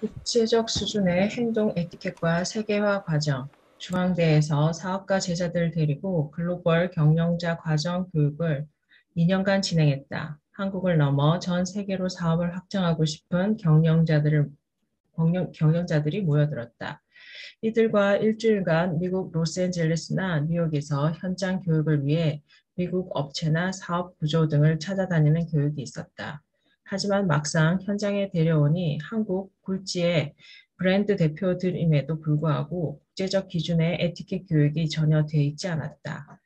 국제적 수준의 행동 에티켓과 세계화 과정, 중앙대에서 사업가 제자들을 데리고 글로벌 경영자 과정 교육을 2년간 진행했다. 한국을 넘어 전 세계로 사업을 확장하고 싶은 경영자들이 모여들었다. 이들과 일주일간 미국 로스앤젤레스나 뉴욕에서 현장 교육을 위해 미국 업체나 사업 구조 등을 찾아다니는 교육이 있었다. 하지만 막상 현장에 데려오니 한국 굴지의 브랜드 대표들임에도 불구하고 국제적 기준의 에티켓 교육이 전혀 돼 있지 않았다.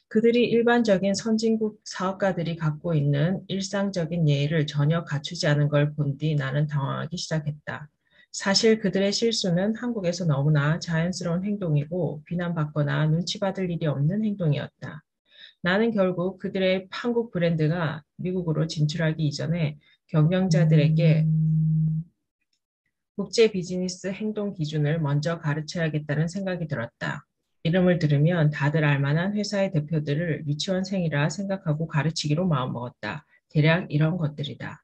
그들이 일반적인 선진국 사업가들이 갖고 있는 일상적인 예의를 전혀 갖추지 않은 걸 본 뒤 나는 당황하기 시작했다. 사실 그들의 실수는 한국에서 너무나 자연스러운 행동이고 비난받거나 눈치 받을 일이 없는 행동이었다. 나는 결국 그들의 한국 브랜드가 미국으로 진출하기 이전에 경영자들에게 국제 비즈니스 행동 기준을 먼저 가르쳐야겠다는 생각이 들었다. 이름을 들으면 다들 알만한 회사의 대표들을 유치원생이라 생각하고 가르치기로 마음먹었다. 대략 이런 것들이다.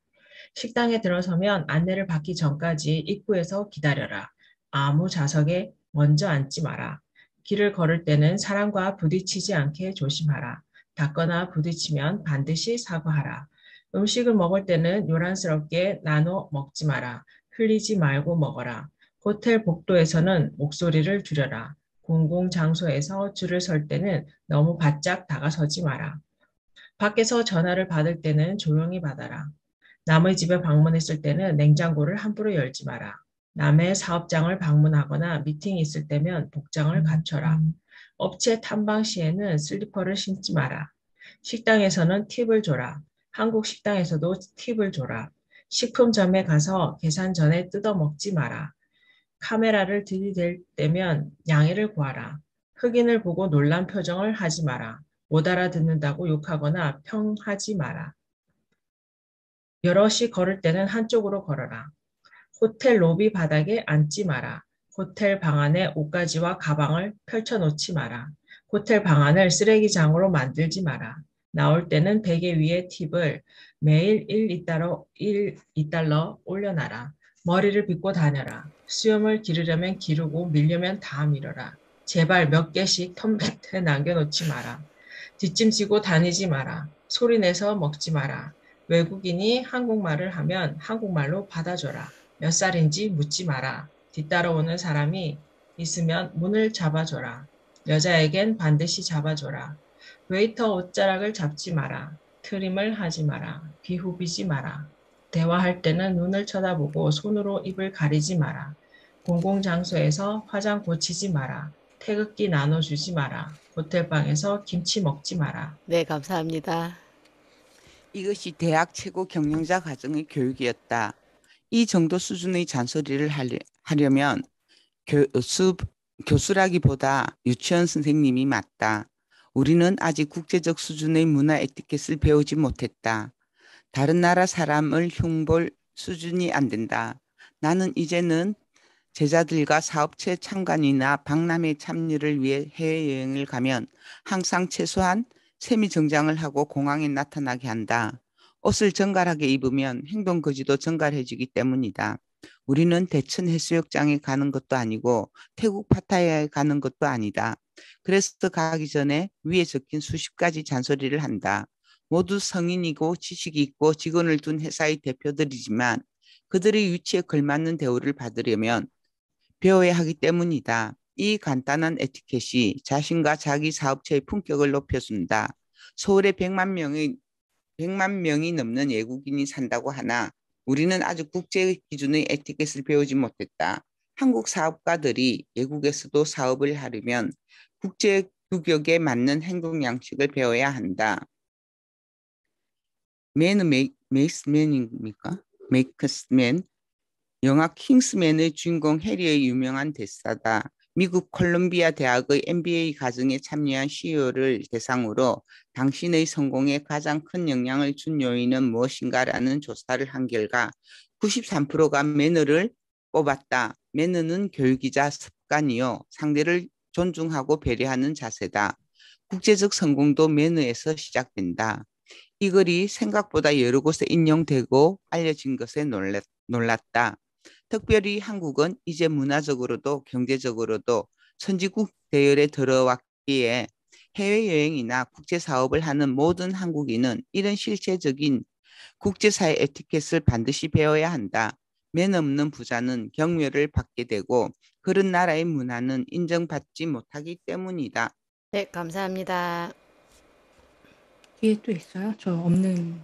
식당에 들어서면 안내를 받기 전까지 입구에서 기다려라. 아무 좌석에 먼저 앉지 마라. 길을 걸을 때는 사람과 부딪히지 않게 조심하라. 닿거나 부딪히면 반드시 사과하라. 음식을 먹을 때는 요란스럽게 나눠 먹지 마라. 흘리지 말고 먹어라. 호텔 복도에서는 목소리를 줄여라. 공공장소에서 줄을 설 때는 너무 바짝 다가서지 마라. 밖에서 전화를 받을 때는 조용히 받아라. 남의 집에 방문했을 때는 냉장고를 함부로 열지 마라. 남의 사업장을 방문하거나 미팅이 있을 때면 복장을 갖춰라. 업체 탐방 시에는 슬리퍼를 신지 마라. 식당에서는 팁을 줘라. 한국 식당에서도 팁을 줘라. 식품점에 가서 계산 전에 뜯어 먹지 마라. 카메라를 들이댈 때면 양해를 구하라. 흑인을 보고 놀란 표정을 하지 마라. 못 알아듣는다고 욕하거나 평하지 마라. 여럿이 걸을 때는 한쪽으로 걸어라. 호텔 로비 바닥에 앉지 마라. 호텔 방 안에 옷가지와 가방을 펼쳐놓지 마라. 호텔 방 안을 쓰레기장으로 만들지 마라. 나올 때는 베개 위에 팁을 매일 1달러 올려놔라. 머리를 빗고 다녀라. 수염을 기르려면 기르고 밀려면 다 밀어라. 제발 몇 개씩 턱 밑에 남겨놓지 마라. 뒷짐지고 다니지 마라. 소리내서 먹지 마라. 외국인이 한국말을 하면 한국말로 받아줘라. 몇 살인지 묻지 마라. 뒤따라오는 사람이 있으면 문을 잡아줘라. 여자에겐 반드시 잡아줘라. 웨이터 옷자락을 잡지 마라. 트림을 하지 마라. 비후비지 마라. 대화할 때는 눈을 쳐다보고 손으로 입을 가리지 마라. 공공장소에서 화장 고치지 마라. 태극기 나눠주지 마라. 호텔방에서 김치 먹지 마라. 네, 감사합니다. 이것이 대학 최고 경영자 과정의 교육이었다. 이 정도 수준의 잔소리를 하려면 교수라기보다 유치원 선생님이 맞다. 우리는 아직 국제적 수준의 문화 에티켓을 배우지 못했다. 다른 나라 사람을 흉볼 수준이 안 된다. 나는 이제는 제자들과 사업체 참관이나 박람회 참여를 위해 해외여행을 가면 항상 최소한 세미정장을 하고 공항에 나타나게 한다. 옷을 정갈하게 입으면 행동거지도 정갈해지기 때문이다. 우리는 대천 해수욕장에 가는 것도 아니고 태국 파타야에 가는 것도 아니다. 그래서 가기 전에 위에 적힌 수십 가지 잔소리를 한다. 모두 성인이고 지식이 있고 직원을 둔 회사의 대표들이지만 그들의 위치에 걸맞는 대우를 받으려면 배워야 하기 때문이다. 이 간단한 에티켓이 자신과 자기 사업체의 품격을 높여준다. 서울에 100만 명이 넘는 외국인이 산다고 하나 우리는 아직 국제 기준의 에티켓을 배우지 못했다. 한국 사업가들이 외국에서도 사업을 하려면 국제 규격에 맞는 행동 양식을 배워야 한다. 맨은 메이스맨입니까? 메이크스맨. 영화 킹스맨의 주인공 해리의 유명한 대사다. 미국 콜롬비아 대학의 MBA 과정에 참여한 CEO를 대상으로 당신의 성공에 가장 큰 영향을 준 요인은 무엇인가라는 조사를 한 결과 93%가 매너를 뽑았다. 매너는 교육이자 습관이요. 상대를 존중하고 배려하는 자세다. 국제적 성공도 매너에서 시작된다. 이 글이 생각보다 여러 곳에 인용되고 알려진 것에 놀랐다. 특별히 한국은 이제 문화적으로도 경제적으로도 선진국 대열에 들어왔기에 해외여행이나 국제사업을 하는 모든 한국인은 이런 실체적인 국제사회 에티켓을 반드시 배워야 한다. 맨 없는 부자는 경멸을 받게 되고 그런 나라의 문화는 인정받지 못하기 때문이다. 네, 감사합니다. 뒤에 또 있어요? 저 없는.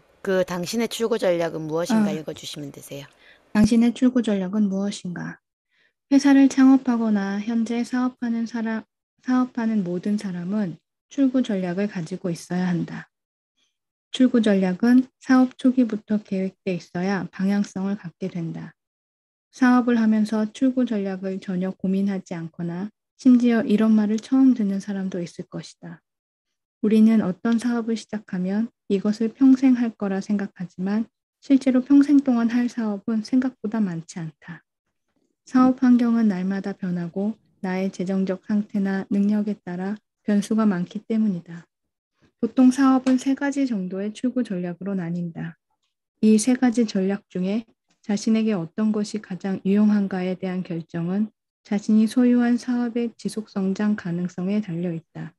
당신의 출구 전략은 무엇인가 아, 읽어주시면 되세요. 당신의 출구 전략은 무엇인가? 회사를 창업하거나 현재 사업하는 모든 사람은 출구 전략을 가지고 있어야 한다. 출구 전략은 사업 초기부터 계획돼 있어야 방향성을 갖게 된다. 사업을 하면서 출구 전략을 전혀 고민하지 않거나 심지어 이런 말을 처음 듣는 사람도 있을 것이다. 우리는 어떤 사업을 시작하면 이것을 평생 할 거라 생각하지만 실제로 평생 동안 할 사업은 생각보다 많지 않다. 사업 환경은 날마다 변하고 나의 재정적 상태나 능력에 따라 변수가 많기 때문이다. 보통 사업은 3가지 정도의 출구 전략으로 나뉜다. 이 3가지 전략 중에 자신에게 어떤 것이 가장 유용한가에 대한 결정은 자신이 소유한 사업의 지속 성장 가능성에 달려 있다.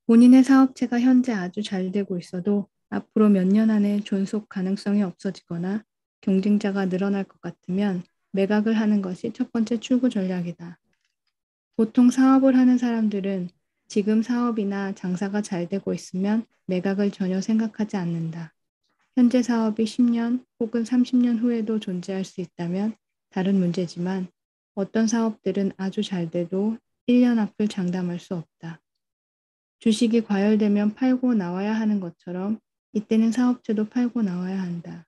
본인의 사업체가 현재 아주 잘 되고 있어도 앞으로 몇 년 안에 존속 가능성이 없어지거나 경쟁자가 늘어날 것 같으면 매각을 하는 것이 첫 번째 출구 전략이다. 보통 사업을 하는 사람들은 지금 사업이나 장사가 잘 되고 있으면 매각을 전혀 생각하지 않는다. 현재 사업이 10년 혹은 30년 후에도 존재할 수 있다면 다른 문제지만 어떤 사업들은 아주 잘 돼도 1년 앞을 장담할 수 없다. 주식이 과열되면 팔고 나와야 하는 것처럼 이때는 사업체도 팔고 나와야 한다.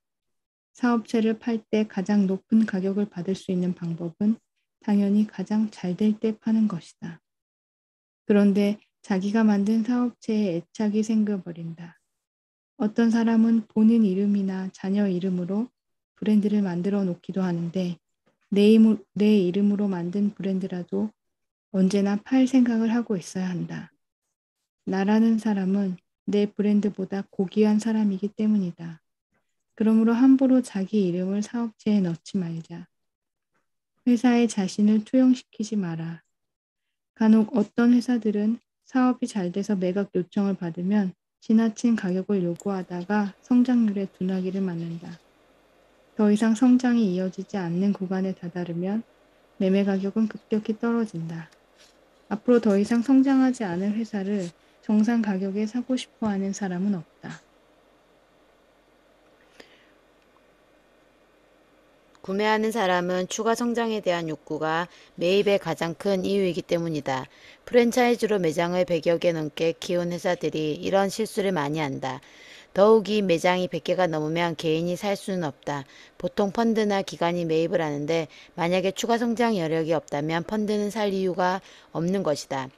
사업체를 팔 때 가장 높은 가격을 받을 수 있는 방법은 당연히 가장 잘 될 때 파는 것이다. 그런데 자기가 만든 사업체에 애착이 생겨버린다. 어떤 사람은 본인 이름이나 자녀 이름으로 브랜드를 만들어 놓기도 하는데 내 이름으로 만든 브랜드라도 언제나 팔 생각을 하고 있어야 한다. 나라는 사람은 내 브랜드보다 고귀한 사람이기 때문이다. 그러므로 함부로 자기 이름을 사업체에 넣지 말자. 회사에 자신을 투영시키지 마라. 간혹 어떤 회사들은 사업이 잘 돼서 매각 요청을 받으면 지나친 가격을 요구하다가 성장률의 둔화기를 맞는다. 더 이상 성장이 이어지지 않는 구간에 다다르면 매매 가격은 급격히 떨어진다. 앞으로 더 이상 성장하지 않을 회사를 정상 가격에 사고 싶어 하는 사람은 없다. 구매하는 사람은 추가 성장에 대한 욕구가 매입의 가장 큰 이유이기 때문이다. 프랜차이즈로 매장을 100여 개 넘게 키운 회사들이 이런 실수를 많이 한다. 더욱이 매장이 100개가 넘으면 개인이 살 수는 없다. 보통 펀드나 기관이 매입을 하는데 만약에 추가 성장 여력이 없다면 펀드는 살 이유가 없는 것이다.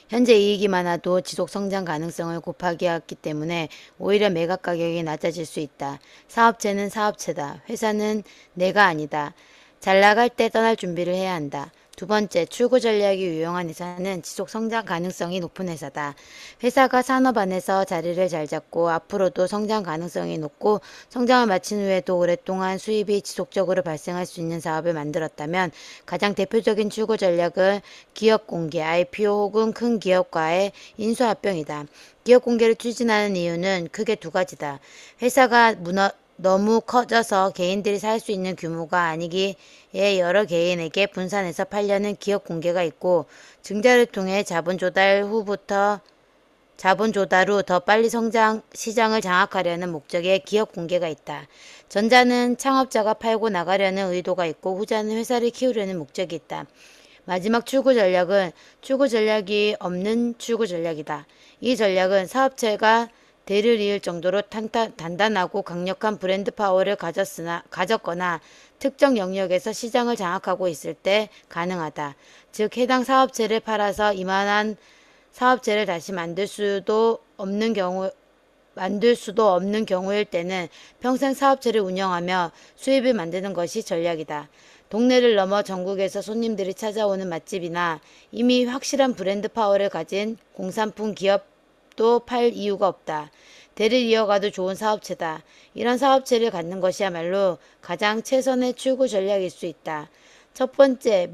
현재 이익이 많아도 지속 성장 가능성을 곱하기 하기 때문에 오히려 매각 가격이 낮아질 수 있다. 사업체는 사업체다. 회사는 내가 아니다. 잘 나갈 때 떠날 준비를 해야 한다. 두 번째, 출구 전략이 유용한 회사는 지속 성장 가능성이 높은 회사다. 회사가 산업 안에서 자리를 잘 잡고 앞으로도 성장 가능성이 높고 성장을 마친 후에도 오랫동안 수입이 지속적으로 발생할 수 있는 사업을 만들었다면 가장 대표적인 출구 전략은 기업 공개, IPO 혹은 큰 기업과의 인수합병이다. 기업 공개를 추진하는 이유는 크게 2가지다. 회사가 너무 커져서 개인들이 살 수 있는 규모가 아니기에 여러 개인에게 분산해서 팔려는 기업 공개가 있고, 증자를 통해 자본 조달 후 더 빨리 시장을 장악하려는 목적의 기업 공개가 있다. 전자는 창업자가 팔고 나가려는 의도가 있고, 후자는 회사를 키우려는 목적이 있다. 마지막 출구 전략은 출구 전략이 없는 출구 전략이다. 이 전략은 사업체가 대를 이을 정도로 단단하고 강력한 브랜드 파워를 가졌거나 특정 영역에서 시장을 장악하고 있을 때 가능하다. 즉 해당 사업체를 팔아서 이만한 사업체를 다시 만들 수도 없는 경우일 때는 평생 사업체를 운영하며 수입을 만드는 것이 전략이다. 동네를 넘어 전국에서 손님들이 찾아오는 맛집이나 이미 확실한 브랜드 파워를 가진 공산품 기업도 팔 이유가 없다. 대를 이어가도 좋은 사업체다. 이런 사업체를 갖는 것이야말로 가장 최선의 출구 전략일 수 있다. 첫 번째,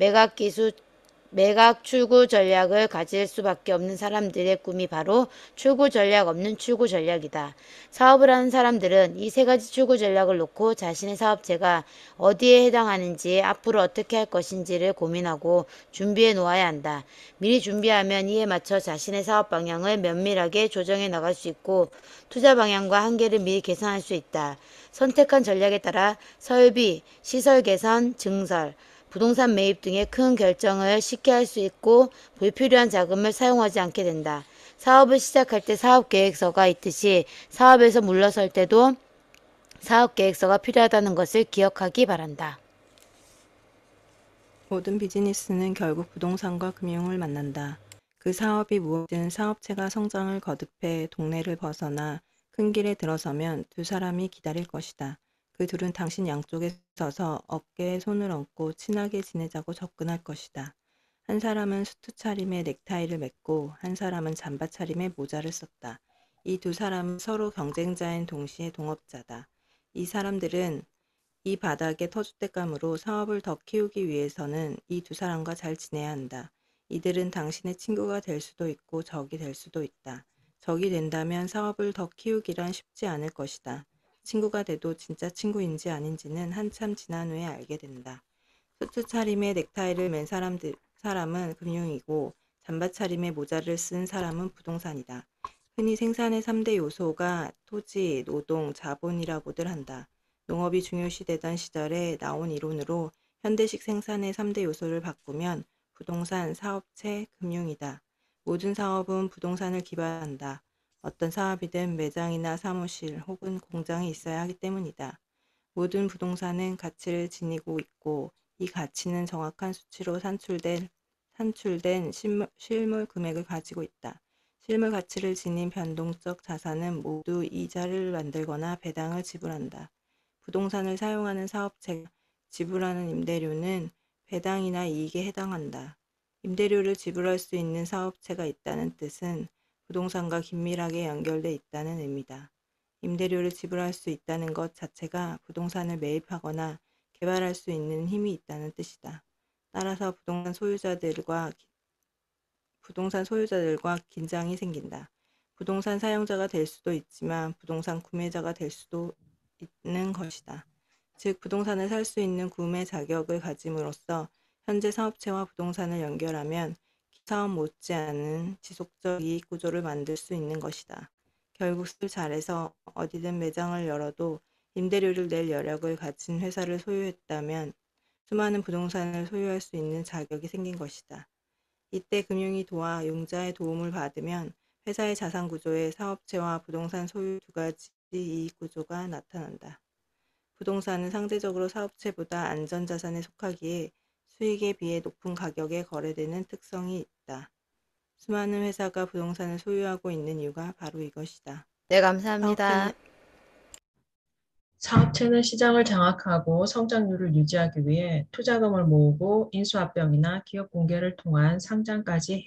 매각 출구 전략을 가질 수밖에 없는 사람들의 꿈이 바로 출구 전략 없는 출구 전략이다. 사업을 하는 사람들은 이 세 가지 출구 전략을 놓고 자신의 사업체가 어디에 해당하는지, 앞으로 어떻게 할 것인지를 고민하고 준비해 놓아야 한다. 미리 준비하면 이에 맞춰 자신의 사업 방향을 면밀하게 조정해 나갈 수 있고 투자 방향과 한계를 미리 계산할 수 있다. 선택한 전략에 따라 설비, 시설 개선, 증설, 부동산 매입 등의 큰 결정을 쉽게 할 수 있고 불필요한 자금을 사용하지 않게 된다. 사업을 시작할 때 사업계획서가 있듯이 사업에서 물러설 때도 사업계획서가 필요하다는 것을 기억하기 바란다. 모든 비즈니스는 결국 부동산과 금융을 만난다. 그 사업이 무엇이든 사업체가 성장을 거듭해 동네를 벗어나 큰 길에 들어서면 두 사람이 기다릴 것이다. 그 둘은 당신 양쪽에 서서 어깨에 손을 얹고 친하게 지내자고 접근할 것이다. 한 사람은 수트 차림에 넥타이를 맸고 한 사람은 잠바 차림에 모자를 썼다. 이 두 사람은 서로 경쟁자인 동시에 동업자다. 이 사람들은 이 바닥의 터줏대감으로 사업을 더 키우기 위해서는 이 두 사람과 잘 지내야 한다. 이들은 당신의 친구가 될 수도 있고 적이 될 수도 있다. 적이 된다면 사업을 더 키우기란 쉽지 않을 것이다. 친구가 돼도 진짜 친구인지 아닌지는 한참 지난 후에 알게 된다. 수트 차림에 넥타이를 맨 사람은 금융이고 잠바 차림에 모자를 쓴 사람은 부동산이다. 흔히 생산의 3대 요소가 토지, 노동, 자본이라고들 한다. 농업이 중요시되던 시절에 나온 이론으로 현대식 생산의 3대 요소를 바꾸면 부동산, 사업체, 금융이다. 모든 사업은 부동산을 기반한다. 어떤 사업이든 매장이나 사무실 혹은 공장이 있어야 하기 때문이다. 모든 부동산은 가치를 지니고 있고 이 가치는 정확한 수치로 산출된 실물 금액을 가지고 있다. 실물 가치를 지닌 변동적 자산은 모두 이자를 만들거나 배당을 지불한다. 부동산을 사용하는 사업체가 지불하는 임대료는 배당이나 이익에 해당한다. 임대료를 지불할 수 있는 사업체가 있다는 뜻은 부동산과 긴밀하게 연결돼 있다는 의미다. 임대료를 지불할 수 있다는 것 자체가 부동산을 매입하거나 개발할 수 있는 힘이 있다는 뜻이다. 따라서 부동산 소유자들과 긴장이 생긴다. 부동산 사용자가 될 수도 있지만 부동산 구매자가 될 수도 있는 것이다. 즉 부동산을 살 수 있는 구매 자격을 가짐으로써 현재 사업체와 부동산을 연결하면 사업 못지않은 지속적 이익 구조를 만들 수 있는 것이다. 결국 술 잘해서 어디든 매장을 열어도 임대료를 낼 여력을 가진 회사를 소유했다면 수많은 부동산을 소유할 수 있는 자격이 생긴 것이다. 이때 금융이 도와 용자의 도움을 받으면 회사의 자산 구조에 사업체와 부동산 소유 두 가지 이익 구조가 나타난다. 부동산은 상대적으로 사업체보다 안전자산에 속하기에 수익에 비해 높은 가격에 거래되는 특성이 있다. 수많은 회사가 부동산을 소유하고 있는 이유가 바로 이것이다. 네, 감사합니다. 사업체는 시장을 장악하고 성장률을 유지하기 위해 투자금을 모으고 인수합병이나 기업 공개를 통한 상장까지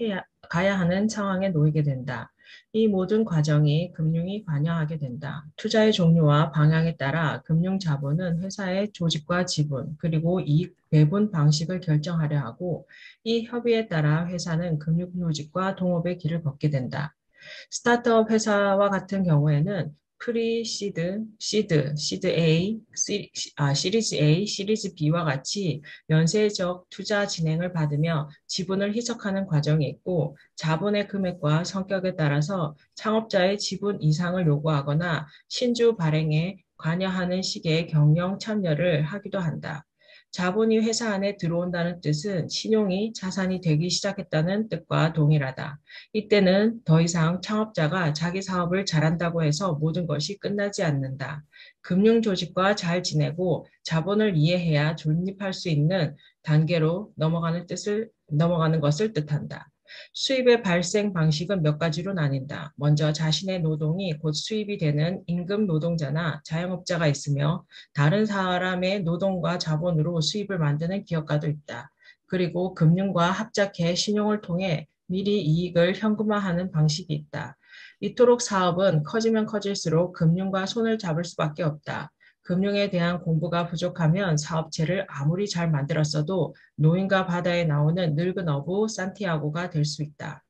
가야 하는 상황에 놓이게 된다. 이 모든 과정이 금융이 관여하게 된다. 투자의 종류와 방향에 따라 금융 자본은 회사의 조직과 지분, 그리고 이익 배분 방식을 결정하려 하고 이 협의에 따라 회사는 금융 조직과 동업의 길을 걷게 된다. 스타트업 회사와 같은 경우에는 시드 A, 시리즈 A, 시리즈 B와 같이 연쇄적 투자 진행을 받으며 지분을 희석하는 과정이 있고 자본의 금액과 성격에 따라서 창업자의 지분 이상을 요구하거나 신주 발행에 관여하는 식의 경영 참여를 하기도 한다. 자본이 회사 안에 들어온다는 뜻은 신용이 자산이 되기 시작했다는 뜻과 동일하다. 이때는 더 이상 창업자가 자기 사업을 잘한다고 해서 모든 것이 끝나지 않는다. 금융 조직과 잘 지내고 자본을 이해해야 존립할 수 있는 단계로 넘어가는 것을 뜻한다. 수입의 발생 방식은 몇 가지로 나뉜다. 먼저 자신의 노동이 곧 수입이 되는 임금 노동자나 자영업자가 있으며 다른 사람의 노동과 자본으로 수입을 만드는 기업가도 있다. 그리고 금융과 합작해 신용을 통해 미리 이익을 현금화하는 방식이 있다. 이토록 사업은 커지면 커질수록 금융과 손을 잡을 수밖에 없다. 금융에 대한 공부가 부족하면 사업체를 아무리 잘 만들었어도 노인과 바다에 나오는 늙은 어부 산티아고가 될 수 있다.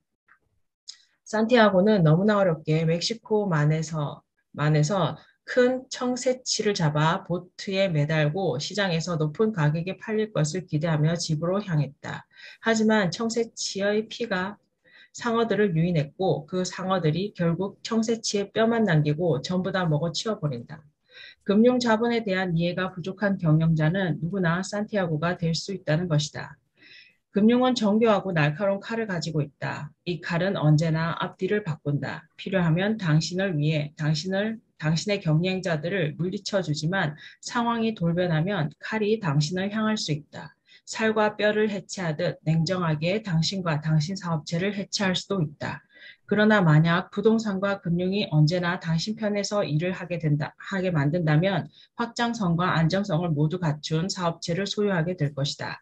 산티아고는 너무나 어렵게 멕시코만에서 큰 청새치를 잡아 보트에 매달고 시장에서 높은 가격에 팔릴 것을 기대하며 집으로 향했다. 하지만 청새치의 피가 상어들을 유인했고 그 상어들이 결국 청새치의 뼈만 남기고 전부 다 먹어 치워버린다. 금융 자본에 대한 이해가 부족한 경영자는 누구나 산티아고가 될 수 있다는 것이다. 금융은 정교하고 날카로운 칼을 가지고 있다. 이 칼은 언제나 앞뒤를 바꾼다. 필요하면 당신을 위해 당신의 경쟁자들을 물리쳐 주지만 상황이 돌변하면 칼이 당신을 향할 수 있다. 살과 뼈를 해체하듯 냉정하게 당신과 당신 사업체를 해체할 수도 있다. 그러나 만약 부동산과 금융이 언제나 당신 편에서 일을 하게 만든다면 확장성과 안정성을 모두 갖춘 사업체를 소유하게 될 것이다.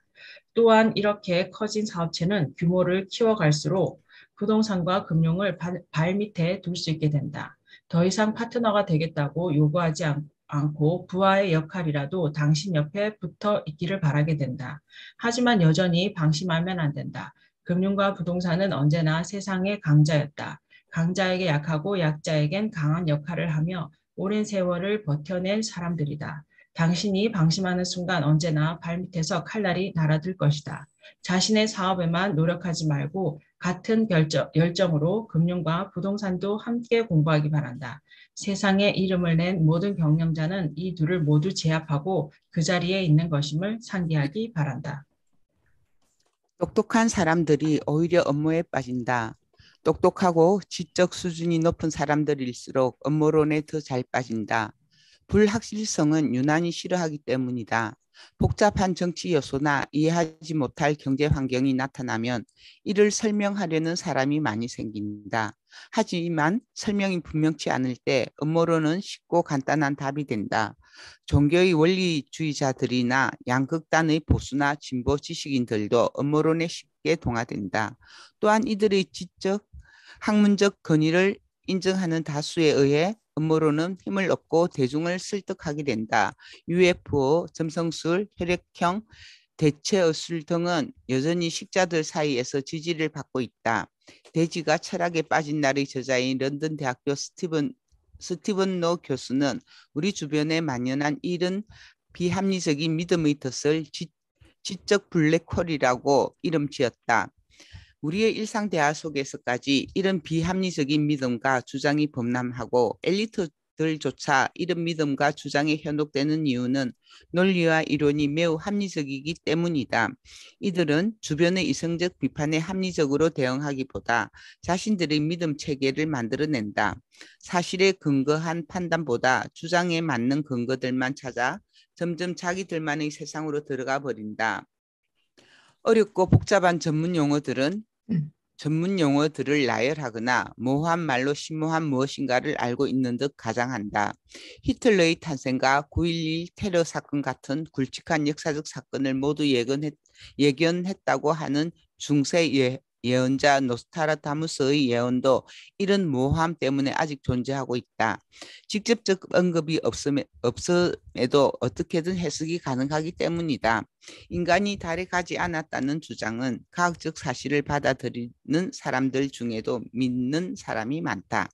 또한 이렇게 커진 사업체는 규모를 키워갈수록 부동산과 금융을 발밑에 둘 수 있게 된다. 더 이상 파트너가 되겠다고 요구하지 않고 부하의 역할이라도 당신 옆에 붙어 있기를 바라게 된다. 하지만 여전히 방심하면 안 된다. 금융과 부동산은 언제나 세상의 강자였다. 강자에게 약하고 약자에겐 강한 역할을 하며 오랜 세월을 버텨낸 사람들이다. 당신이 방심하는 순간 언제나 발밑에서 칼날이 날아들 것이다. 자신의 사업에만 노력하지 말고 같은 열정으로 금융과 부동산도 함께 공부하기 바란다. 세상에 이름을 낸 모든 경영자는 이 둘을 모두 제압하고 그 자리에 있는 것임을 상기하기 바란다. 똑똑한 사람들이 오히려 업무에 빠진다. 똑똑하고 지적 수준이 높은 사람들일수록 업무론에 더 잘 빠진다. 불확실성은 유난히 싫어하기 때문이다. 복잡한 정치 요소나 이해하지 못할 경제 환경이 나타나면 이를 설명하려는 사람이 많이 생긴다. 하지만 설명이 분명치 않을 때 업무로는 쉽고 간단한 답이 된다. 종교의 원리주의자들이나 양극단의 보수나 진보 지식인들도 업무론에 쉽게 동화된다. 또한 이들의 지적, 학문적 권위를 인정하는 다수에 의해 업무로는 힘을 얻고 대중을 설득하게 된다. UFO, 점성술, 혈액형, 대체어술 등은 여전히 식자들 사이에서 지지를 받고 있다. 돼지가 철학에 빠진 날의 저자인 런던 대학교 스티븐 로 교수는 우리 주변에 만연한 이런 비합리적인 믿음의 덫을 지적 블랙홀이라고 이름 지었다. 우리의 일상 대화 속에서까지 이런 비합리적인 믿음과 주장이 범람하고 엘리트들조차 이런 믿음과 주장에 현혹되는 이유는 논리와 이론이 매우 합리적이기 때문이다. 이들은 주변의 이성적 비판에 합리적으로 대응하기보다 자신들의 믿음 체계를 만들어낸다. 사실에 근거한 판단보다 주장에 맞는 근거들만 찾아 점점 자기들만의 세상으로 들어가 버린다. 어렵고 복잡한 전문 용어들을 나열하거나 모호한 말로 심오한 무엇인가를 알고 있는 듯 가장한다. 히틀러의 탄생과 9.11 테러 사건 같은 굵직한 역사적 사건을 모두 예견했다고 하는 중세 예언자 노스트라다무스의 예언도 이런 모호함 때문에 아직 존재하고 있다. 직접적 언급이 없음에도 어떻게든 해석이 가능하기 때문이다. 인간이 달에 가지 않았다는 주장은 과학적 사실을 받아들이는 사람들 중에도 믿는 사람이 많다.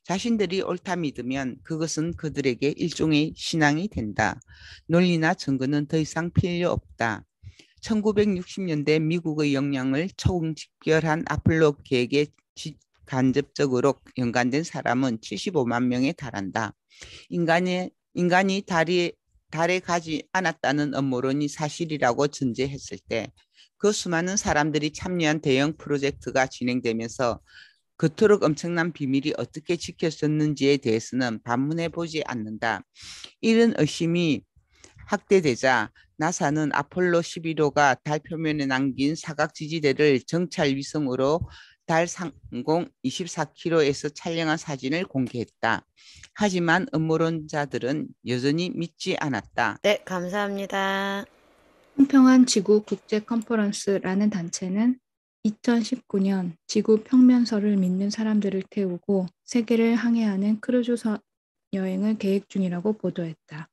자신들이 옳다 믿으면 그것은 그들에게 일종의 신앙이 된다. 논리나 증거는 더 이상 필요 없다. 1960년대 미국의 역량을 총집결한 아폴로 계획에 간접적으로 연관된 사람은 75만 명에 달한다. 인간이 달에 가지 않았다는 음모론이 사실이라고 전제했을 때 그 수많은 사람들이 참여한 대형 프로젝트가 진행되면서 그토록 엄청난 비밀이 어떻게 지켜졌는지에 대해서는 반문해 보지 않는다. 이런 의심이 확대되자 나사는 아폴로 11호가 달 표면에 남긴 사각 지지대를 정찰 위성으로 달 상공 24km에서 촬영한 사진을 공개했다. 하지만 음모론자들은 여전히 믿지 않았다. 네, 감사합니다. 평평한 지구 국제 컨퍼런스라는 단체는 2019년 지구 평면설을 믿는 사람들을 태우고 세계를 항해하는 크루즈 여행을 계획 중이라고 보도했다.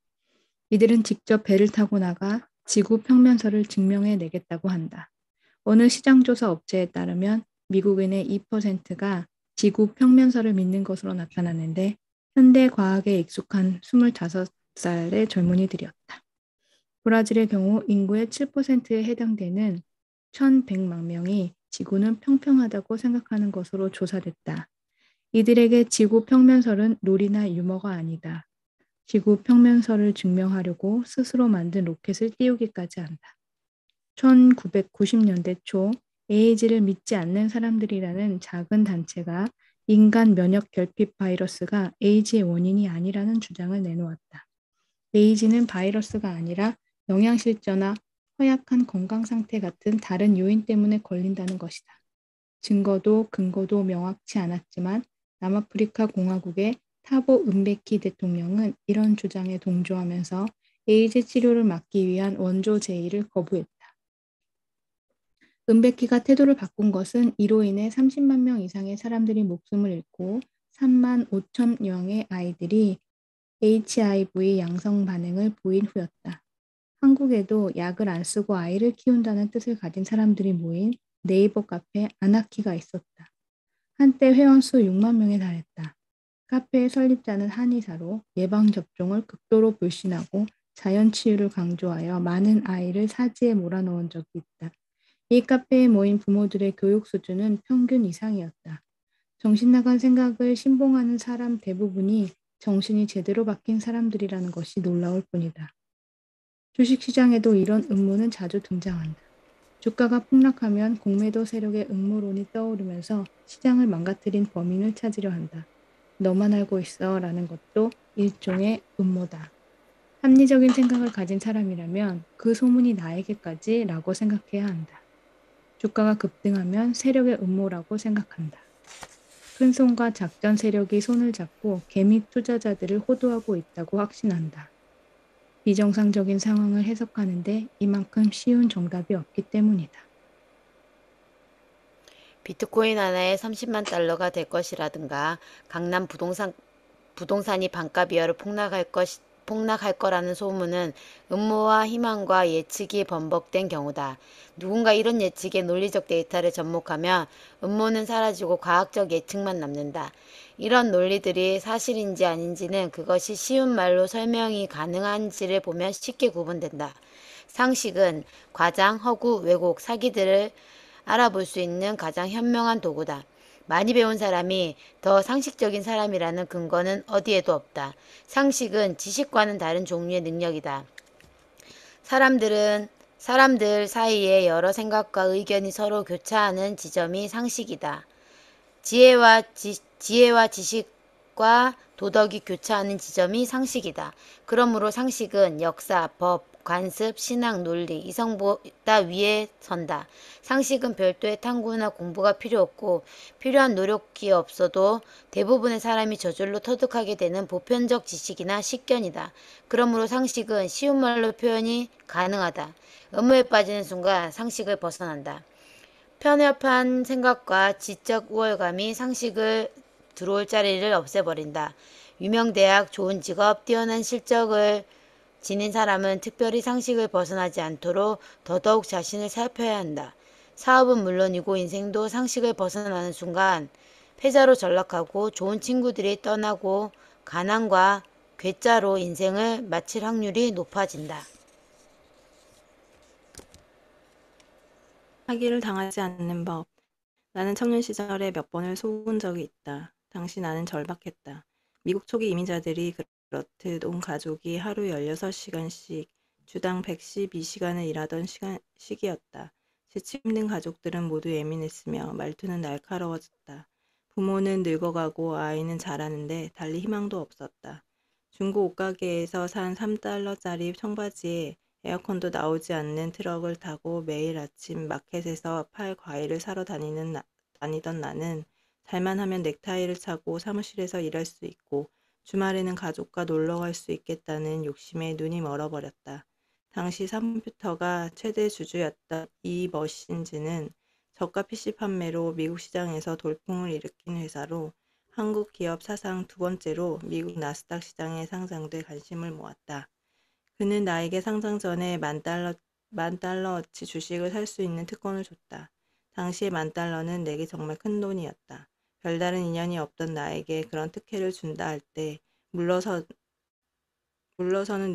이들은 직접 배를 타고 나가 지구 평면설을 증명해 내겠다고 한다. 어느 시장조사 업체에 따르면 미국인의 2%가 지구 평면설을 믿는 것으로 나타났는데 현대 과학에 익숙한 25살의 젊은이들이었다. 브라질의 경우 인구의 7%에 해당되는 1,100만 명이 지구는 평평하다고 생각하는 것으로 조사됐다. 이들에게 지구 평면설은 놀이나 유머가 아니다. 지구 평면설을 증명하려고 스스로 만든 로켓을 띄우기까지 한다. 1990년대 초 에이즈를 믿지 않는 사람들이라는 작은 단체가 인간 면역 결핍 바이러스가 에이즈의 원인이 아니라는 주장을 내놓았다. 에이즈는 바이러스가 아니라 영양실조나 허약한 건강 상태 같은 다른 요인 때문에 걸린다는 것이다. 증거도 근거도 명확치 않았지만 남아프리카 공화국의 타보 은베키 대통령은 이런 주장에 동조하면서 에이즈 치료를 막기 위한 원조 제의를 거부했다. 은베키가 태도를 바꾼 것은 이로 인해 30만 명 이상의 사람들이 목숨을 잃고 3만 5천 명의 아이들이 HIV 양성 반응을 보인 후였다. 한국에도 약을 안 쓰고 아이를 키운다는 뜻을 가진 사람들이 모인 네이버 카페 아나키가 있었다. 한때 회원수 6만 명에 달했다. 카페의 설립자는 한의사로 예방접종을 극도로 불신하고 자연치유를 강조하여 많은 아이를 사지에 몰아넣은 적이 있다. 이 카페에 모인 부모들의 교육 수준은 평균 이상이었다. 정신나간 생각을 신봉하는 사람 대부분이 정신이 제대로 박힌 사람들이라는 것이 놀라울 뿐이다. 주식시장에도 이런 음모는 자주 등장한다. 주가가 폭락하면 공매도 세력의 음모론이 떠오르면서 시장을 망가뜨린 범인을 찾으려 한다. 너만 알고 있어 라는 것도 일종의 음모다. 합리적인 생각을 가진 사람이라면 그 소문이 나에게까지 라고 생각해야 한다. 주가가 급등하면 세력의 음모라고 생각한다. 큰손과 작전 세력이 손을 잡고 개미 투자자들을 호도하고 있다고 확신한다. 비정상적인 상황을 해석하는데 이만큼 쉬운 정답이 없기 때문이다. 비트코인 하나에 30만 달러가 될 것이라든가 강남 부동산이 반값 이하로 폭락할 거라는 소문은 음모와 희망과 예측이 번복된 경우다. 누군가 이런 예측의 논리적 데이터를 접목하면 음모는 사라지고 과학적 예측만 남는다. 이런 논리들이 사실인지 아닌지는 그것이 쉬운 말로 설명이 가능한지를 보면 쉽게 구분된다. 상식은 과장, 허구, 왜곡, 사기들을 알아볼 수 있는 가장 현명한 도구다. 많이 배운 사람이 더 상식적인 사람이라는 근거는 어디에도 없다. 상식은 지식과는 다른 종류의 능력이다. 사람들 사이에 여러 생각과 의견이 서로 교차하는 지점이 상식이다. 지혜와 지식과 도덕이 교차하는 지점이 상식이다. 그러므로 상식은 역사, 법, 관습, 신앙, 논리, 이성보다 위에 선다. 상식은 별도의 탐구나 공부가 필요 없고 필요한 노력이 없어도 대부분의 사람이 저절로 터득하게 되는 보편적 지식이나 식견이다. 그러므로 상식은 쉬운 말로 표현이 가능하다. 음모에 빠지는 순간 상식을 벗어난다. 편협한 생각과 지적 우월감이 상식을 들어올 자리를 없애버린다. 유명 대학, 좋은 직업, 뛰어난 실적을 지닌 사람은 특별히 상식을 벗어나지 않도록 더더욱 자신을 살펴야 한다. 사업은 물론이고 인생도 상식을 벗어나는 순간 패자로 전락하고 좋은 친구들이 떠나고 가난과 괴짜로 인생을 마칠 확률이 높아진다. 사기를 당하지 않는 법. 나는 청년 시절에 몇 번을 속은 적이 있다. 당시 나는 절박했다. 미국 초기 이민자들이 그렇듯 온 가족이 하루 16시간씩 주당 112시간을 일하던 시기였다. 재치 힘든 가족들은 모두 예민했으며 말투는 날카로워졌다. 부모는 늙어가고 아이는 자라는데 달리 희망도 없었다. 중고 옷가게에서 산 3달러짜리 청바지에 에어컨도 나오지 않는 트럭을 타고 매일 아침 마켓에서 팔 과일을 사러 다니던 나는 잘만 하면 넥타이를 차고 사무실에서 일할 수 있고 주말에는 가족과 놀러 갈 수 있겠다는 욕심에 눈이 멀어버렸다. 당시 컴퓨터가 최대 주주였던 이 머신즈는 저가 PC 판매로 미국 시장에서 돌풍을 일으킨 회사로 한국 기업 사상 두 번째로 미국 나스닥 시장에 상장돼 관심을 모았다. 그는 나에게 상장 전에 $10,000어치 주식을 살 수 있는 특권을 줬다. 당시에 $10,000는 내게 정말 큰 돈이었다. 별다른 인연이 없던 나에게 그런 특혜를 준다 할 때 물러서는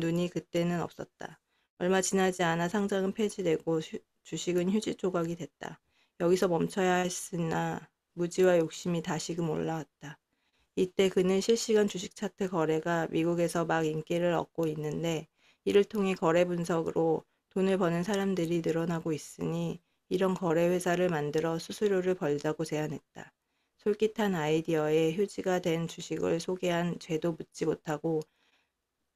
눈이 그때는 없었다. 얼마 지나지 않아 상장은 폐지되고 주식은 휴지 조각이 됐다. 여기서 멈춰야 했으나 무지와 욕심이 다시금 올라왔다. 이때 그는 실시간 주식 차트 거래가 미국에서 막 인기를 얻고 있는데 이를 통해 거래 분석으로 돈을 버는 사람들이 늘어나고 있으니 이런 거래 회사를 만들어 수수료를 벌자고 제안했다. 솔깃한 아이디어에 휴지가 된 주식을 소개한 죄도 묻지 못하고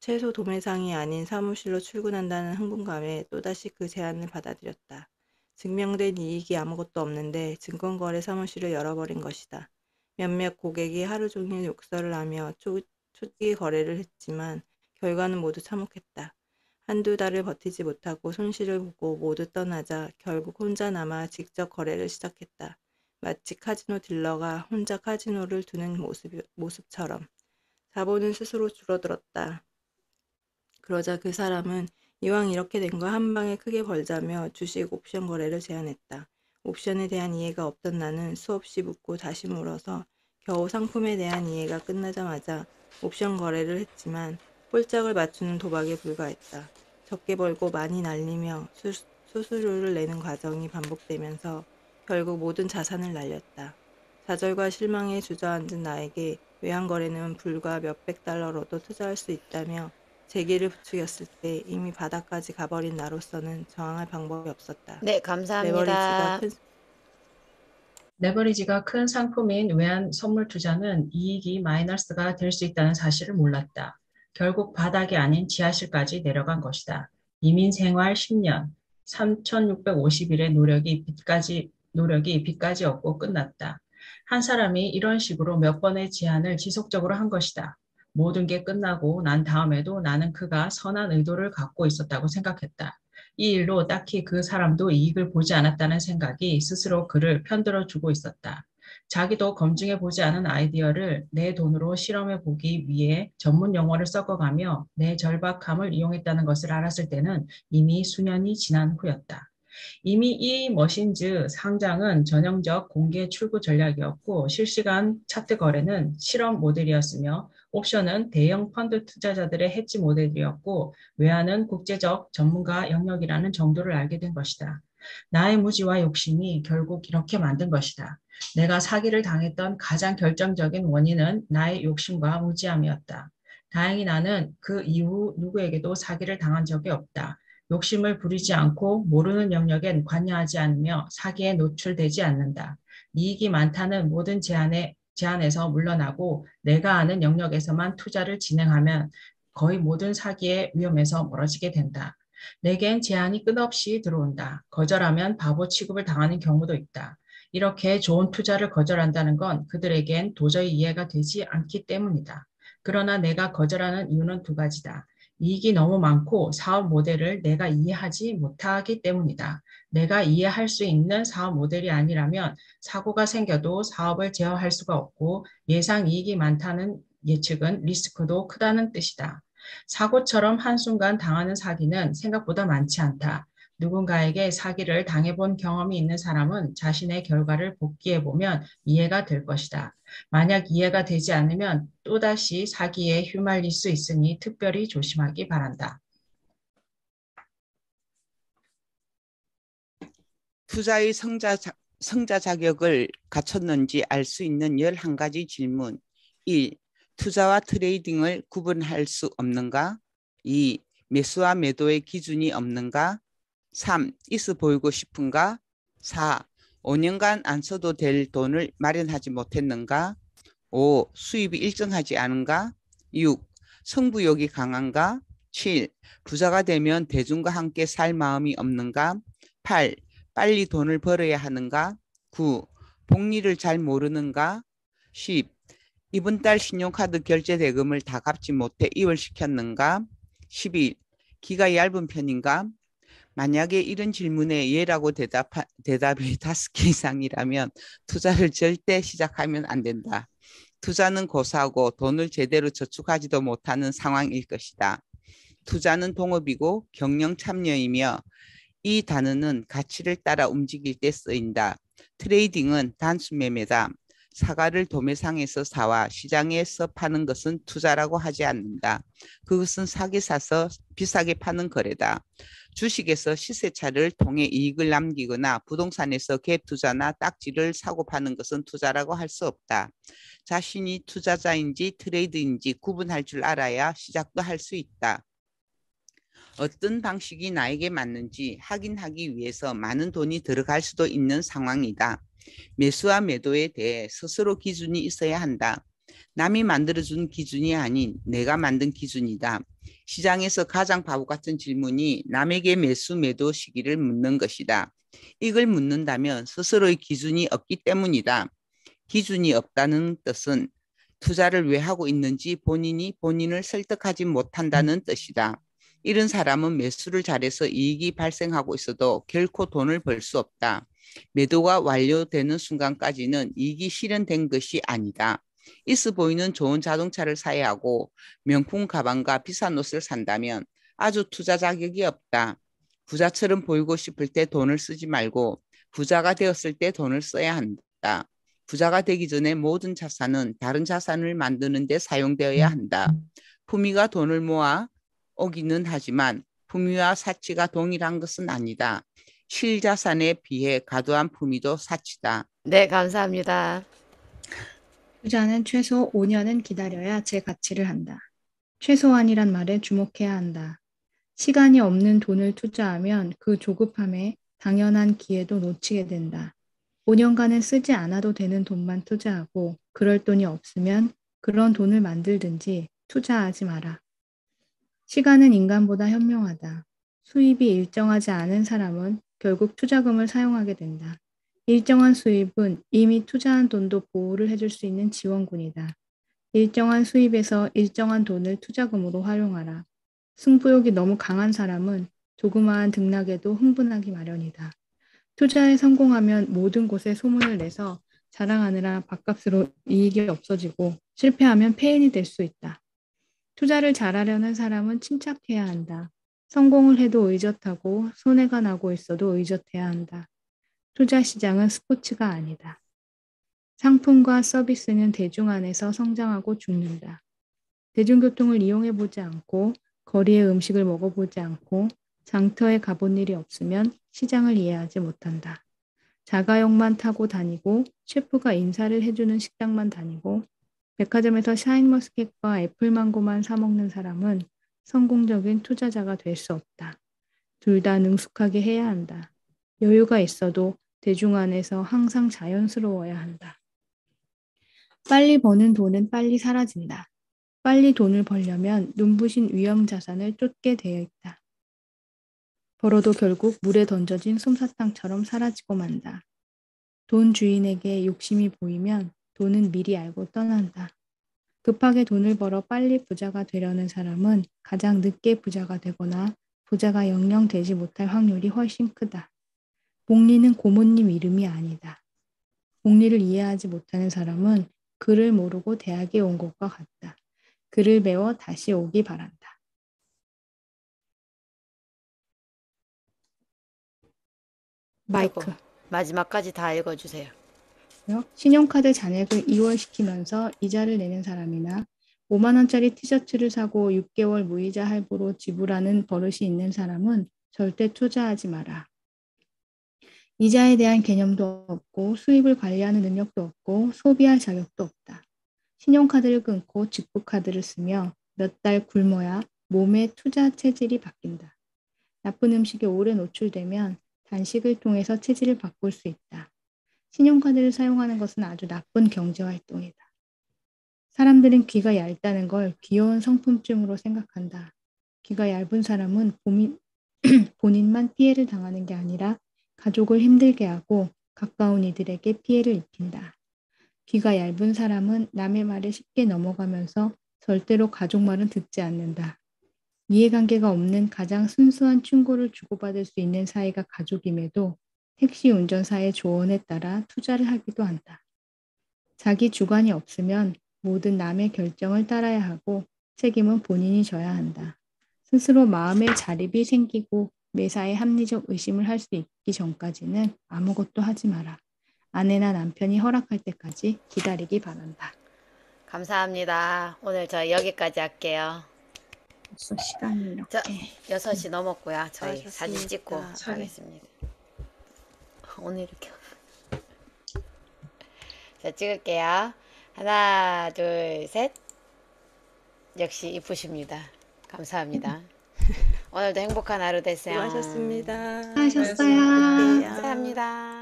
최소 도매상이 아닌 사무실로 출근한다는 흥분감에 또다시 그 제안을 받아들였다. 증명된 이익이 아무것도 없는데 증권거래 사무실을 열어버린 것이다. 몇몇 고객이 하루 종일 욕설을 하며 초기 거래를 했지만 결과는 모두 참혹했다. 한두 달을 버티지 못하고 손실을 보고 모두 떠나자 결국 혼자 남아 직접 거래를 시작했다. 마치 카지노 딜러가 혼자 카지노를 두는 모습처럼. 자본은 스스로 줄어들었다. 그러자 그 사람은 이왕 이렇게 된 거 한 방에 크게 벌자며 주식 옵션 거래를 제안했다. 옵션에 대한 이해가 없던 나는 수없이 묻고 다시 물어서 겨우 상품에 대한 이해가 끝나자마자 옵션 거래를 했지만 홀짝을 맞추는 도박에 불과했다. 적게 벌고 많이 날리며 수수료를 내는 과정이 반복되면서 결국 모든 자산을 날렸다. 좌절과 실망에 주저앉은 나에게 외환거래는 불과 몇백 달러로도 투자할 수 있다며 재기를 부추겼을 때 이미 바닥까지 가버린 나로서는 저항할 방법이 없었다. 네, 감사합니다. 레버리지가 큰 상품인 외환 선물 투자는 이익이 마이너스가 될 수 있다는 사실을 몰랐다. 결국 바닥이 아닌 지하실까지 내려간 것이다. 이민 생활 10년, 3,650일의 노력이 빚까지 얻고 끝났다. 한 사람이 이런 식으로 몇 번의 제안을 지속적으로 한 것이다. 모든 게 끝나고 난 다음에도 나는 그가 선한 의도를 갖고 있었다고 생각했다. 이 일로 딱히 그 사람도 이익을 보지 않았다는 생각이 스스로 그를 편들어주고 있었다. 자기도 검증해보지 않은 아이디어를 내 돈으로 실험해보기 위해 전문 용어를 섞어가며 내 절박함을 이용했다는 것을 알았을 때는 이미 수년이 지난 후였다. 이미 이 머신즈 상장은 전형적 공개 출구 전략이었고 실시간 차트 거래는 실험 모델이었으며 옵션은 대형 펀드 투자자들의 해지 모델이었고 외환은 국제적 전문가 영역이라는 정도를 알게 된 것이다. 나의 무지와 욕심이 결국 이렇게 만든 것이다. 내가 사기를 당했던 가장 결정적인 원인은 나의 욕심과 무지함이었다. 다행히 나는 그 이후 누구에게도 사기를 당한 적이 없다. 욕심을 부리지 않고 모르는 영역엔 관여하지 않으며 사기에 노출되지 않는다. 이익이 많다는 모든 제안에서 물러나고 내가 아는 영역에서만 투자를 진행하면 거의 모든 사기의 위험에서 멀어지게 된다. 내겐 제안이 끝없이 들어온다. 거절하면 바보 취급을 당하는 경우도 있다. 이렇게 좋은 투자를 거절한다는 건 그들에겐 도저히 이해가 되지 않기 때문이다. 그러나 내가 거절하는 이유는 두 가지다. 이익이 너무 많고 사업 모델을 내가 이해하지 못하기 때문이다. 내가 이해할 수 있는 사업 모델이 아니라면 사고가 생겨도 사업을 제어할 수가 없고 예상 이익이 많다는 예측은 리스크도 크다는 뜻이다. 사고처럼 한순간 당하는 사기는 생각보다 많지 않다. 누군가에게 사기를 당해본 경험이 있는 사람은 자신의 결과를 복기해보면 이해가 될 것이다. 만약 이해가 되지 않으면 또다시 사기에 휘말릴 수 있으니 특별히 조심하기 바란다. 투자의 성자 자격을 갖췄는지 알 수 있는 11가지 질문. 1. 투자와 트레이딩을 구분할 수 없는가? 2. 매수와 매도의 기준이 없는가? 3. 있어 보이고 싶은가? 4. 5년간 안 써도 될 돈을 마련하지 못했는가? 5. 수입이 일정하지 않은가? 6. 승부욕이 강한가? 7. 부자가 되면 대중과 함께 살 마음이 없는가? 8. 빨리 돈을 벌어야 하는가? 9. 복리를 잘 모르는가? 10. 이번 달 신용카드 결제 대금을 다 갚지 못해 이월시켰는가? 11. 기가 얇은 편인가? 만약에 이런 질문에 예라고 대답이 5개 이상이라면 투자를 절대 시작하면 안 된다. 투자는 고사하고 돈을 제대로 저축하지도 못하는 상황일 것이다. 투자는 동업이고 경영 참여이며 이 단어는 가치를 따라 움직일 때 쓰인다. 트레이딩은 단순 매매다. 사과를 도매상에서 사와 시장에서 파는 것은 투자라고 하지 않는다. 그것은 싸게 사서 비싸게 파는 거래다. 주식에서 시세차를 통해 이익을 남기거나 부동산에서 갭 투자나 딱지를 사고 파는 것은 투자라고 할 수 없다. 자신이 투자자인지 트레이드인지 구분할 줄 알아야 시작도 할 수 있다. 어떤 방식이 나에게 맞는지 확인하기 위해서 많은 돈이 들어갈 수도 있는 상황이다. 매수와 매도에 대해 스스로 기준이 있어야 한다. 남이 만들어준 기준이 아닌 내가 만든 기준이다. 시장에서 가장 바보 같은 질문이 남에게 매수 매도 시기를 묻는 것이다. 이걸 묻는다면 스스로의 기준이 없기 때문이다. 기준이 없다는 뜻은 투자를 왜 하고 있는지 본인이 본인을 설득하지 못한다는 뜻이다. 이런 사람은 매수를 잘해서 이익이 발생하고 있어도 결코 돈을 벌 수 없다. 매도가 완료되는 순간까지는 이익이 실현된 것이 아니다. 있어 보이는 좋은 자동차를 사야 하고 명품 가방과 비싼 옷을 산다면 아주 투자 자격이 없다. 부자처럼 보이고 싶을 때 돈을 쓰지 말고 부자가 되었을 때 돈을 써야 한다. 부자가 되기 전에 모든 자산은 다른 자산을 만드는 데 사용되어야 한다. 품위가 돈을 모아 오기는 하지만 품위와 사치가 동일한 것은 아니다. 실자산에 비해 과도한 품위도 사치다. 네, 감사합니다. 투자는 최소 5년은 기다려야 제 가치를 한다. 최소한이란 말에 주목해야 한다. 시간이 없는 돈을 투자하면 그 조급함에 당연한 기회도 놓치게 된다. 5년간은 쓰지 않아도 되는 돈만 투자하고 그럴 돈이 없으면 그런 돈을 만들든지 투자하지 마라. 시간은 인간보다 현명하다. 수입이 일정하지 않은 사람은 결국 투자금을 사용하게 된다. 일정한 수입은 이미 투자한 돈도 보호를 해줄 수 있는 지원군이다. 일정한 수입에서 일정한 돈을 투자금으로 활용하라. 승부욕이 너무 강한 사람은 조그마한 등락에도 흥분하기 마련이다. 투자에 성공하면 모든 곳에 소문을 내서 자랑하느라 밥값으로 이익이 없어지고 실패하면 폐인이 될 수 있다. 투자를 잘하려는 사람은 침착해야 한다. 성공을 해도 의젓하고 손해가 나고 있어도 의젓해야 한다. 투자 시장은 스포츠가 아니다. 상품과 서비스는 대중 안에서 성장하고 죽는다. 대중교통을 이용해 보지 않고 거리의 음식을 먹어보지 않고 장터에 가본 일이 없으면 시장을 이해하지 못한다. 자가용만 타고 다니고 셰프가 인사를 해주는 식당만 다니고 백화점에서 샤인머스켓과 애플망고만 사 먹는 사람은 성공적인 투자자가 될 수 없다. 둘 다 능숙하게 해야 한다. 여유가 있어도 대중 안에서 항상 자연스러워야 한다. 빨리 버는 돈은 빨리 사라진다. 빨리 돈을 벌려면 눈부신 위험 자산을 쫓게 되어 있다. 벌어도 결국 물에 던져진 솜사탕처럼 사라지고 만다. 돈 주인에게 욕심이 보이면 돈은 미리 알고 떠난다. 급하게 돈을 벌어 빨리 부자가 되려는 사람은 가장 늦게 부자가 되거나 부자가 영영 되지 못할 확률이 훨씬 크다. 복리는 고모님 이름이 아니다. 복리를 이해하지 못하는 사람은 글을 모르고 대학에 온 것과 같다. 글을 배워 다시 오기 바란다. 마이크. 마지막까지 다 읽어주세요. 신용카드 잔액을 이월시키면서 이자를 내는 사람이나 5만 원짜리 티셔츠를 사고 6개월 무이자 할부로 지불하는 버릇이 있는 사람은 절대 투자하지 마라. 이자에 대한 개념도 없고 수입을 관리하는 능력도 없고 소비할 자격도 없다. 신용카드를 끊고 직구카드를 쓰며 몇 달 굶어야 몸의 투자 체질이 바뀐다. 나쁜 음식에 오래 노출되면 단식을 통해서 체질을 바꿀 수 있다. 신용카드를 사용하는 것은 아주 나쁜 경제활동이다. 사람들은 귀가 얇다는 걸 귀여운 성품쯤으로 생각한다. 귀가 얇은 사람은 본인만 피해를 당하는 게 아니라 가족을 힘들게 하고 가까운 이들에게 피해를 입힌다. 귀가 얇은 사람은 남의 말에 쉽게 넘어가면서 절대로 가족 말은 듣지 않는다. 이해관계가 없는 가장 순수한 충고를 주고받을 수 있는 사이가 가족임에도 택시 운전사의 조언에 따라 투자를 하기도 한다. 자기 주관이 없으면 모든 남의 결정을 따라야 하고 책임은 본인이 져야 한다. 스스로 마음의 자립이 생기고 매사에 합리적 의심을 할 수 있기 전까지는 아무것도 하지 마라. 아내나 남편이 허락할 때까지 기다리기 바란다. 감사합니다. 오늘 저 여기까지 할게요. 벌써 시간이 저 이렇게 6시 넘었고요. 저희 수고하셨습니다. 사진 찍고 사진. 가겠습니다. 오늘 이렇게 자 찍을게요. 하나 둘 셋. 역시 이쁘십니다. 감사합니다. 오늘도 행복한 하루 되세요. 수고하셨습니다. 하셨어요. 뵐게요. 감사합니다.